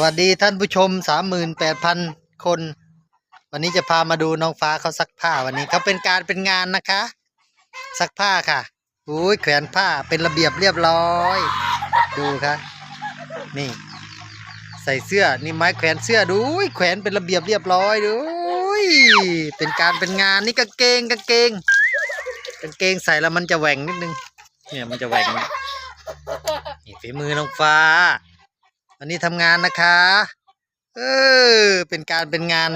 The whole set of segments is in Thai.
วัสดีท่านผู้ชม 38,000 คน วันนี้จะพามาดูน้องฟ้าเขาซักผ้าวันนี้เขาเป็นงานนะคะ ซักผ้าค่ะอุ้ยแขวนผ้าเป็นระเบียบเรียบร้อย ดูค่ะนี่ใส่เสื้อนี่ไม้แขวนเสื้อดูแขวนเป็นระเบียบเรียบร้อยดูเป็นงานนี่กางเกงใส่แล้วมันจะแหว่งนิดนึงเนี่ยมันจะแหว่งนี่ฝีมือน้องฟ้าวันนี้ทำงานนะคะเป็นงาน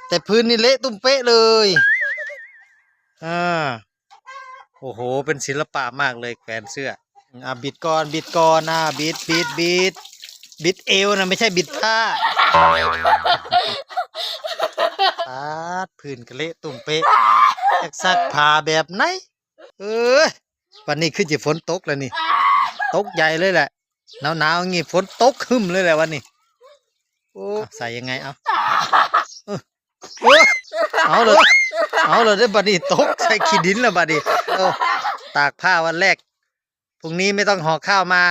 แต่พื้นนี่เละตุ้มเป๊ะเลยโอ้โหเป็นศิลปะมากเลยแขวนเสื้อบิดก่อนบิดเอวนะไม่ใช่บิดผ้าพื้นก็เละตุ้มเป๊ะอยากซักผ้าแบบไหนวันนี้ขึ้นจะฝนตกแล้วนี่ตกใหญ่เลยแหละหนาวงี้ฝนตกขึ้นเลยแหละวันนี้โอ้ใส่ยังไงเอาเลยได้บัดนี้ตกใส่ขี้ดินแล้วบัดนี้ตากผ้าวันแรกพรุ่งนี้ไม่ต้องห่อข้าวมา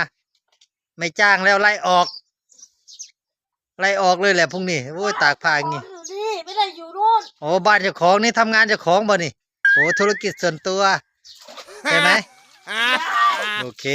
ไม่จ้างแล้วไล่ออกเลยแหละพรุ่งนี้โอ้ยตากผ้าอย่างงี้ไม่ได้อยู่นู่นโอ้บ้านเจ้าของนี่ทำงานเจ้าของบ่นี่โอ้ธุรกิจส่วนตัวใช่ไหมโอเค